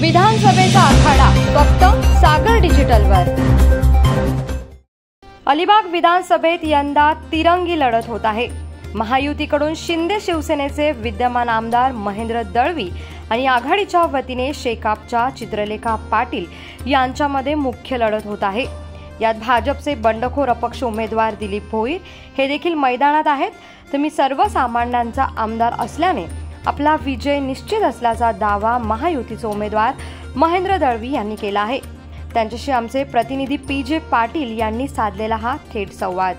विधानसभेचा आखाडा फक्त सागर डिजिटलवर। अलिबाग विधानसभेत यंदा तिरंगी लढत होत आहे। महायुतीकडून शिंदे शिवसेनेचे विद्यमान आमदार महेंद्र दळवी आणि आघाडीच्या वतीने शेकापच्या चित्रलेखा पाटील यांच्यामध्ये मुख्य लढत होत आहे। यात भाजपचे बंडखोर अपक्ष उमेदवार दिलीप भोईर हे देखील मैदानात आहेत। तर मी सर्वसामान्यांचा आमदार असल्याने आपला विजय निश्चित असल्याचा दावा महायुतीचे उमेदवार महेंद्र दळवी यांनी केला आहे। त्यांच्याशी आमचे प्रतिनिधी पीजे पाटील यांनी साधलेला हा थेट संवाद।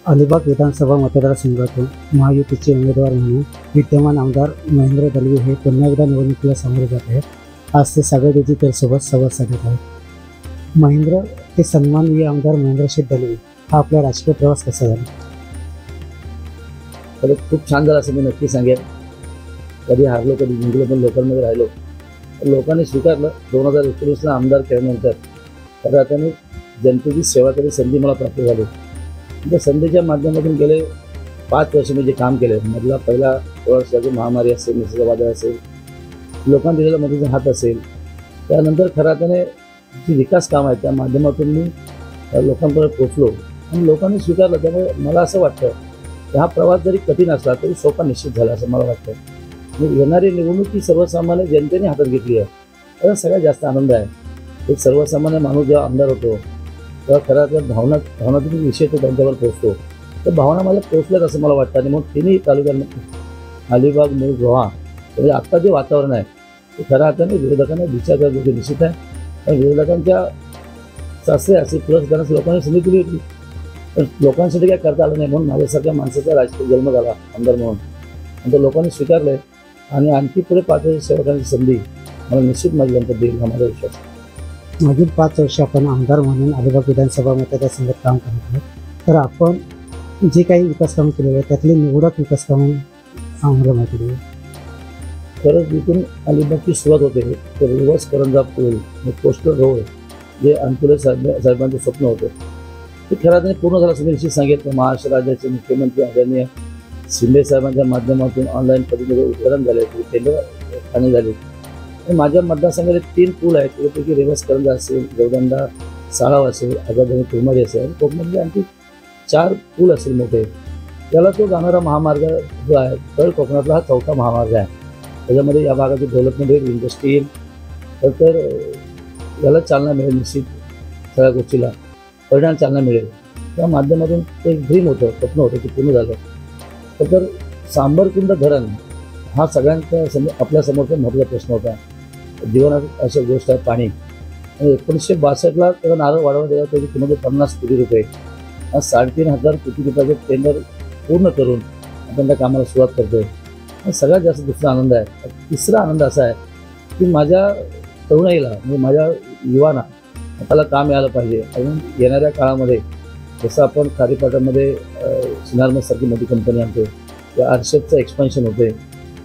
अलिबाग विधानसभा मतदारसंघातून महायुतीचे उमेदवार म्हणून विद्यमान आमदार महेंद्र दळवी हे पुन्हा एकदा निवडणुकीला सामोरे जात आहेत। आज ते सागर डिजिटलसोबत संवाद साधत आहेत। महेंद्र ते सन्माननीय आमदार महेंद्रशेठ दळवी हा आपला राजकीय प्रवास कसा झाला? तर खूप छान झाला असं मी नक्की सांगेन। कधी हारलो कधी जिंकलो, पण लोकांमध्ये राहिलो। लोकांनी स्वीकारलं। 2019ला आमदार केल्यानंतर खऱ्या अर्थाने जनतेची सेवा करण्याची संधी मला प्राप्त झाली। त्या संधीच्या माध्यमातून गेले 5 वर्ष मी जे काम केले, मधला पहिला वर्षाची महामारी असेल, निसर्ग वादळ असेल, लोकांनी दिलेला मदतीचा हात असेल, त्यानंतर खऱ्या अर्थाने जी विकास काम आहे त्या माध्यमातून मी लोकांपर्यंत पोचलो आणि लोकांनी स्वीकारलं। त्यामुळे मला असं वाटतं की हा प्रवास जरी कठीण असला तरी सोपा निश्चित झाला असं मला वाटतं। येणारी निवडणूक ही सर्वसामान्य जनतेने हातात घेतली आहे, त्याचा सगळ्यात जास्त आनंद आहे। एक सर्वसामान्य माणूस जेव्हा आमदार होतो तेव्हा खऱ्या अर्थात भावनात्मक विषय तो त्यांच्यावर पोहोचतो। तर भावना माझ्या पोहोचल्यात असं मला वाटतं। आणि मग तिन्ही तालुक्यांमध्ये अलिबाग, मूळ, रोहा, म्हणजे आत्ता जे वातावरण आहे ते खऱ्या अर्थाने विरोधकांना दिशा करण्याची निश्चित आहे। आणि विरोधकांच्या सासरे असे प्लस करण्यास लोकांनी संधी दिली होती, पण लोकांसाठी काय करता आलं नाही। म्हणून माझ्यासारख्या माणसाचा राजकीय जन्म झाला आमदार म्हणून, आणि तो लोकांनी स्वीकारले आणि आणखी पुढे 5 वर्ष सेवा करण्याची संधी मला निश्चित माझी जनता देईल हा माझा विश्वास आहे। मागील 5 वर्ष आपण आमदार म्हणून अलिबाग विधानसभा मतदारसंघात काम करत आहोत। तर आपण जे काही विकास कामं केलेले आहेत त्यातली निवडक विकास कामं आम्हाला माहिती द्या। खरंच इथून अलिबागची सुरुवात होते। तर रिव्हर्स करंजा पूल, कोस्टल रोड, जे अंतुले साहेबांचे स्वप्न होते ते खऱ्या अर्थाने पूर्ण झालं असं मी निश्चित सांगेल। तर महाराष्ट्र राज्याचे मुख्यमंत्री आदरणीय शिंदे साहेबांच्या माध्यमातून ऑनलाईन पद्धतीने उद्घाटन झाले, टेंडर फायनल झाले। आणि माझ्या मतदारसंघात 3 पूल आहेत, त्यापैकी रिव्हर्स करंजा असेल, गवदंडा साळाव असेल, आझाद कुर्मारी असेल, आणि कोकणातले आणखी 4 पूल असेल मोठे। त्याला तो जाणारा महामार्ग जो आहे तर कोकणातला हा 4था महामार्ग आहे। त्याच्यामध्ये या भागाची डेव्हलपमेंट होईल, इंडस्ट्री येईल, तर याला चालना मिळेल। निश्चित सगळ्या गोष्टीला परिणाम चालना मिळेल। त्या माध्यमातून एक ड्रीम होतं, स्वप्न होतं, ते पूर्ण झालं। तर सांबरकुंड धरण हा सगळ्यांच्या आपल्या समोरचा महत्त्वाचा प्रश्न होता। जीवनात अशा गोष्ट आहे पाणी। आणि 1962ला त्याला नारळ वाढवण्यात गेला, त्याची किंमत 50 कोटी रुपये। आज 3,500 कोटी रुपयाचे टेंडर पूर्ण करून आपण त्या कामाला सुरुवात करतोय। आणि सगळ्यात जास्त दुसरा आनंद आहे। तिसरा आनंद असा आहे की माझ्या तरुणाईला, म्हणजे माझ्या युवांना आपल्याला काम मिळालं पाहिजे। आणि येणाऱ्या काळामध्ये जसं आपण खारीपाटामध्ये सिनार्मससारखी मोठी कंपनी आणतो, या आरशेपचं एक्सपान्शन होते,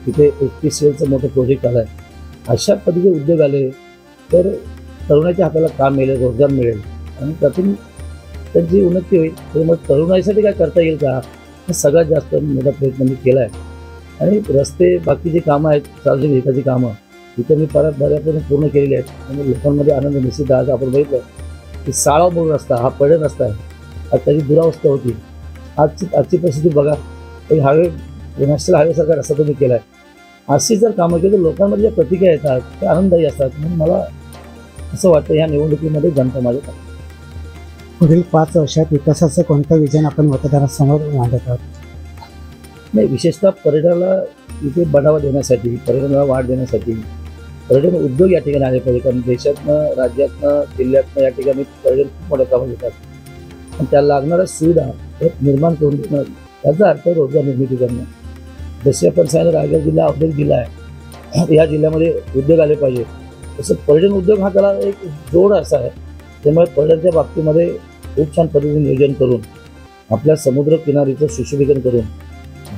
तिथे HPCLचं मोठं प्रोजेक्ट आला आहे। अशा पद्धतीचे उद्योग आले तर तरुणाच्या हाताला काम मिळेल, रोजगार मिळेल आणि त्यातून त्यांची उन्नती होईल। तर मग तरुणाईसाठी काय करता येईल का, हे सगळ्यात जास्त मोठा प्रयत्न मी केला आहे। आणि रस्ते, बाकीची कामं आहेत, सार्वजनिक हिताची कामं इथं मी बऱ्यापैकी पूर्ण केलेली आहेत। आणि लोकांमध्ये आनंद निश्चित। आज आपण बघितलं की साळाव मूळ रस्ता हा पडण रस्ता आहे, आज त्याची दुरावस्था होती। आजची परिस्थिती बघा, एक हायवे, नॅशनल हायवेसारखा रस्ता तुम्ही केला आहे। अशी जर कामं केली तर लोकांमध्ये ज्या प्रतिक्रिया येतात त्या आनंददायी असतात। म्हणून मला असं वाटतं ह्या निवडणुकीमध्ये जनता माझ्या पुढील 5 वर्षात विकासाचं कोणतं विजन आपण मतदारांसमोर मांडत आहोत? नाही, विशेषतः पर्यटनाला इथे बढावा देण्यासाठी, पर्यटनाला वाढ देण्यासाठी पर्यटन उद्योग या ठिकाणी आले पाहिजे। कारण देशातनं, राज्यातनं, जिल्ह्यातनं या ठिकाणी पर्यटन खूप मोठ्या प्रमाणात येतात आणि त्याला लागणाऱ्या सुविधा निर्माण करून देणं, याचा अर्थ रोजगार निर्मिती करणं। जसे आपण सांगितलं रायगड जिल्हा औद्योगिक जिल्हा आहे, या जिल्ह्यामध्ये उद्योग आले पाहिजे, तसं पर्यटन उद्योग हा त्याला एक जोड असा आहे। त्यामुळे पर्यटनाच्या बाबतीमध्ये खूप छान पद्धतीने नियोजन करून, आपल्या समुद्र किनारीचं सुशोभीकरण करून,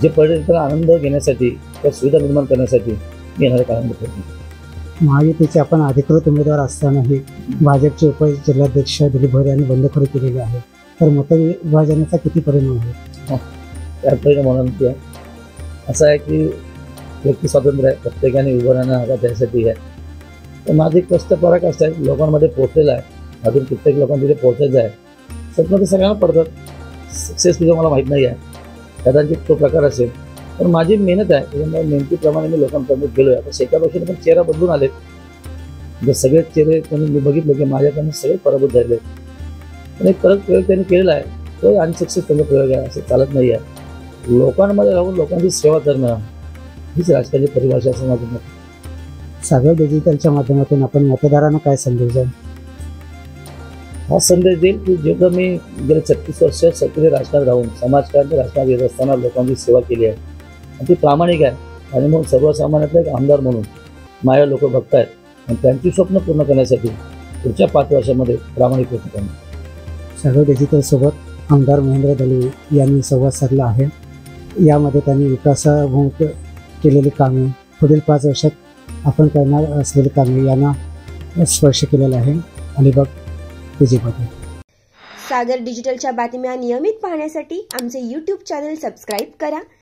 जे पर्यटकांना आनंद घेण्यासाठी, त्या सुविधा निर्माण करण्यासाठी मी येणाऱ्या काळामध्ये प्रयत्न। महायुतीचे आपण अधिकृत उमेदवार असतानाही भाजपचे उपजिल्हाध्यक्ष दिलीप भोईर यांनी बंडखोरी केलेली आहे, तर मतविभाजनाचा किती परिणाम आहे? त्या परिणाम होणार आहे असं आहे की व्यक्ती स्वातंत्र्य आहे, प्रत्येकाने उभं राहणं हा त्यासाठी आहे। तर माझी कष्ट पराकाष्ठ आहे, लोकांमध्ये पोहोचलेला आहे, अजून कित्येक लोकांना तिथे पोहोचायचं आहे. स्वप्न तर सगळ्यांना पडतात, सक्सेस तिथं मला माहीत नाही आहे, कदाचित तो प्रकार असेल, पण माझी मेहनत आहे, त्याच्यामुळे मेहनतीप्रमाणे मी लोकांपर्यंत गेलो आहे. आता शेकापेक्षा पण चेहरा बदलून आले, जर सगळे चेहरे त्यांनी मी बघितले की माझ्याकडनं सगळे पराभूत झाले. पण एक परत प्रयोग त्यांनी केलेला आहे, तो अनसक्सेस त्यांचा प्रयोग आहे, असं चालत नाही आहे. लोकांमध्ये राहून लोकांची सेवा करणं हीच राजकारणाची परिभाषा असं माझं मत. सागर डिजिटलच्या माध्यमातून आपण मतदारांना काय संदेश द्याल? हा संदेश देईल की जेव्हा मी गेले 36 वर्ष सक्रिय राजकारण राहून समाजकारण राजकारण येत असताना लोकांची सेवा केली आहे आणि ती प्रामाणिक आहे. आणि मग सर्वसामान्यातला एक आमदार म्हणून माझ्या लोक बघतायत आणि त्यांची स्वप्न पूर्ण करण्यासाठी पुढच्या 5 वर्षामध्ये प्रामाणिक प्रयत्न करणार. सागर डिजिटलसोबत आमदार महेंद्र दळवी यांनी संवाद साधला आहे. यामध्ये त्यांनी विकासाभिमुख केलेली कामे, पुढील 5 वर्षात आपण करणार असलेली कामे यांना स्पर्श केलेला आहे. अलिबाग विजयमध्ये. सागर डिजिटलच्या बातम्या नियमित पाहण्यासाठी आमचे YouTube चॅनल सबस्क्राईब करा